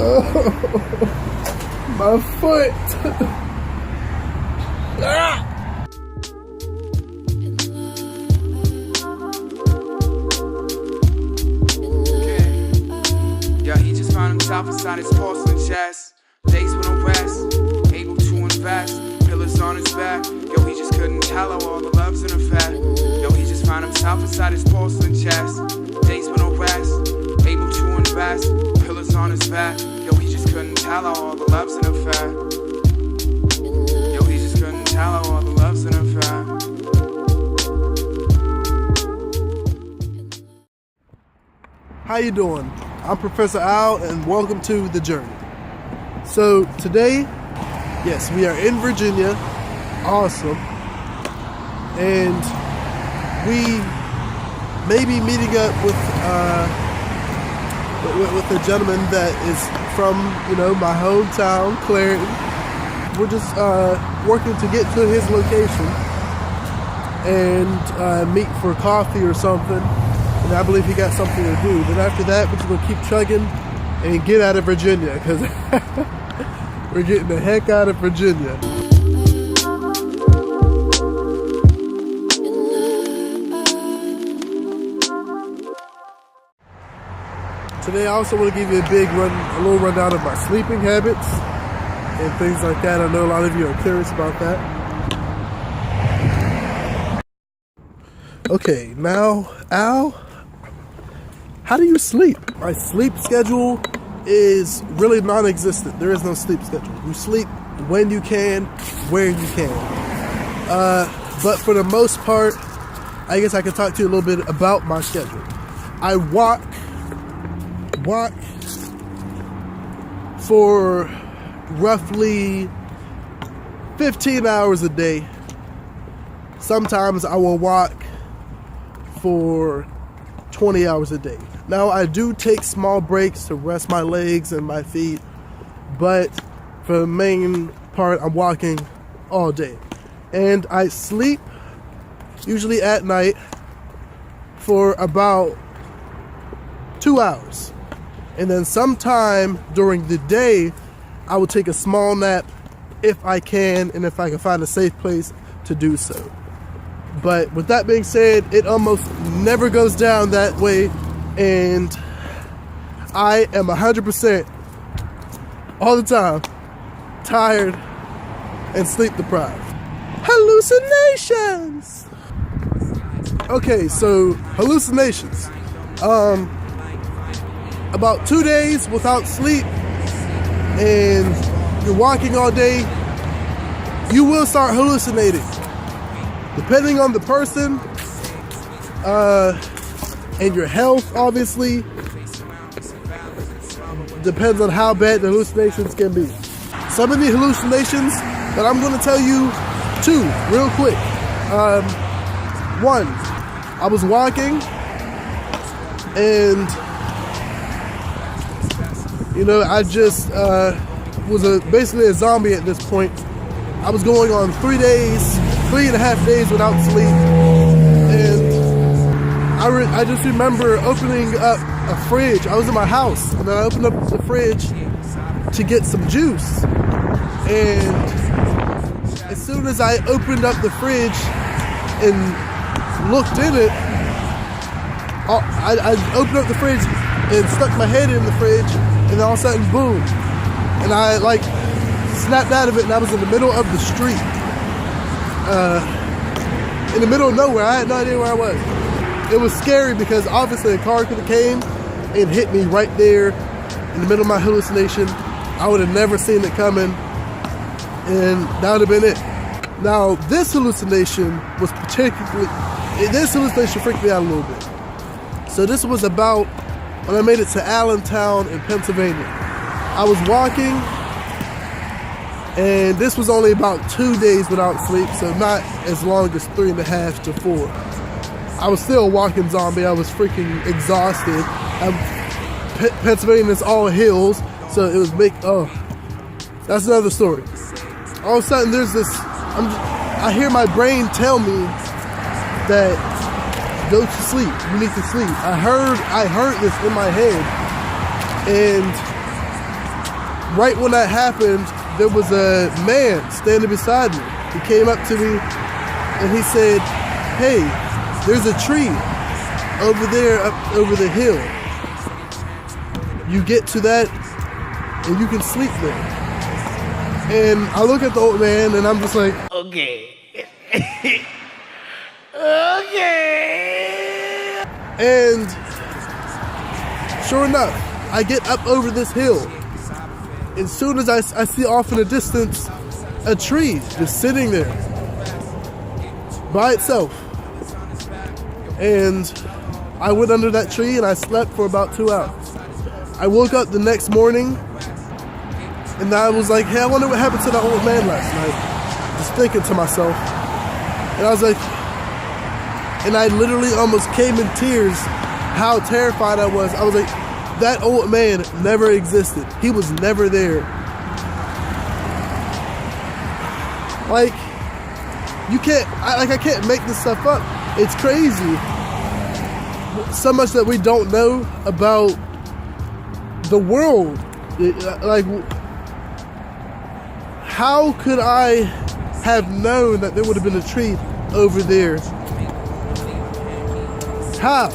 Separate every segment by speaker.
Speaker 1: My foot. Ah!
Speaker 2: Yeah, he just found himself inside his porcelain chest. Days with no rest, able to invest. Pillars on his back. Yo, he just couldn't tell how all the love's in effect. Yo, he just found himself inside his porcelain chest. Days with no rest, able to invest. Pillars on his back. Yo, he just couldn't tell how all the love's in effect. Yo, he just couldn't tell how all the love's in effect.
Speaker 1: How you doing? I'm Professor Al, and welcome to The Journey. So today, yes, we are in Virginia. Awesome. And we may be meeting up with a gentleman that is from, my hometown, Clarendon. We're just working to get to his location and meet for coffee or something. And I believe he got something to do. Then after that, we're just going to keep chugging and get out of Virginia, because we're getting the heck out of Virginia. Today I also want to give you a little rundown of my sleeping habits and things like that. I know a lot of you are curious about that. Okay, now, Al, how do you sleep? My sleep schedule is really non-existent. There is no sleep schedule. You sleep when you can, where you can. But for the most part, I guess I can talk to you a little bit about my schedule. I walk for roughly 15 hours a day. Sometimes I will walk for 20 hours a day. Now, I do take small breaks to rest my legs and my feet, but for the main part, I'm walking all day. And I sleep usually at night for about 2 hours. And then sometime during the day, I will take a small nap if I can, and if I can find a safe place to do so. But with that being said, it almost never goes down that way, and I am 100% all the time tired and sleep deprived. Hallucinations! Okay, so hallucinations. About 2 days without sleep and you're walking all day, you will start hallucinating. Depending on the person and your health, obviously, depends on how bad the hallucinations can be. Some of the hallucinations that I'm going to tell you, two, real quick. One, I was walking and I just was basically a zombie at this point. I was going on 3.5 days without sleep, and I just remember opening up a fridge. I was in my house, and I opened up the fridge to get some juice, and as soon as I opened up the fridge and looked in it, I opened up the fridge and stuck my head in the fridge, and all of a sudden, boom, and I snapped out of it, and I was in the middle of the street, in the middle of nowhere. I had no idea where I was. It was scary because obviously a car could have came and hit me right there in the middle of my hallucination. I would have never seen it coming, and that would have been it. Now, this hallucination freaked me out a little bit. So this was about when I made it to Allentown in Pennsylvania. I was walking, and this was only about 2 days without sleep, so not as long as 3.5 to 4. I was still a walking zombie. I was freaking exhausted. Pennsylvania is all hills, so it was that's another story. All of a sudden, there's this, I hear my brain tell me that go to sleep, you need to sleep. I heard this in my head, and right when that happened, there was a man standing beside me. He came up to me and he said, "Hey, there's a tree over there, up over the hill. You get to that and you can sleep there." And I look at the old man and I'm just like,
Speaker 3: okay. Okay.
Speaker 1: and sure enough, I get up over this hill. As soon as I see off in the distance a tree just sitting there by itself. And I went under that tree and I slept for about 2 hours. I woke up the next morning and I was like, hey, I wonder what happened to that old man last night. Just thinking to myself. And I was like, and I literally almost came in tears how terrified I was. I was like, that old man never existed. He was never there. Like, you can't, I can't make this stuff up. It's crazy. So much that we don't know about the world. Like, how could I have known that there would have been a tree over there? How?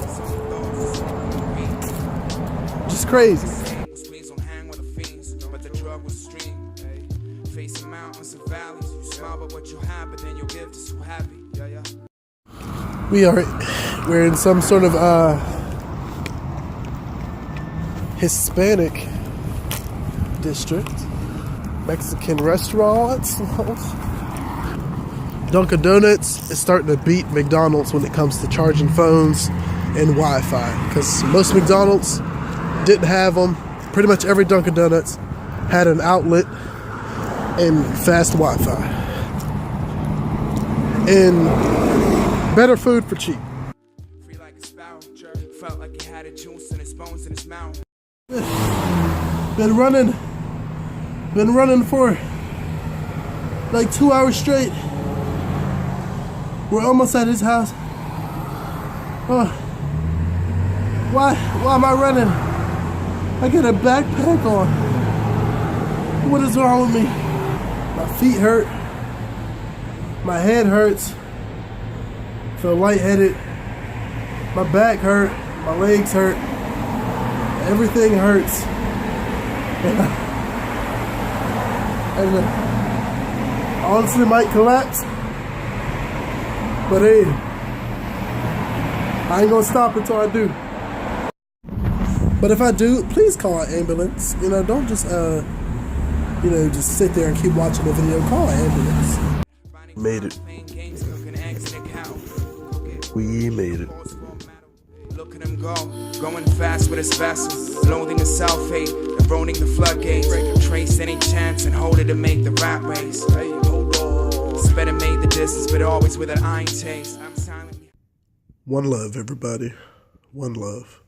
Speaker 1: Just crazy. We're in some sort of Hispanic district. Mexican restaurants. Dunkin Donuts is starting to beat McDonald's when it comes to charging phones and Wi-Fi, because most McDonald's didn't have them. Pretty much every Dunkin Donuts had an outlet and fast Wi-Fi and better food for cheap. Been running for like 2 hours straight. We're almost at his house. Why am I running? I got a backpack on. What is wrong with me? My feet hurt. My head hurts. I feel lightheaded. My back hurt. My legs hurt. Everything hurts. And honestly might collapse. But hey, I ain't gonna stop until I do. But if I do, please call an ambulance. You know, don't just just sit there and keep watching the video. Call an ambulance. Made it. We made it.
Speaker 2: Look at him go, going fast with his vessel, loathing the self-hate, eroding the floodgates, trace any chance and hold it to make the rat race. It's better made the distance, but always with an iron taste. I'm silent.
Speaker 1: One love, everybody. One love.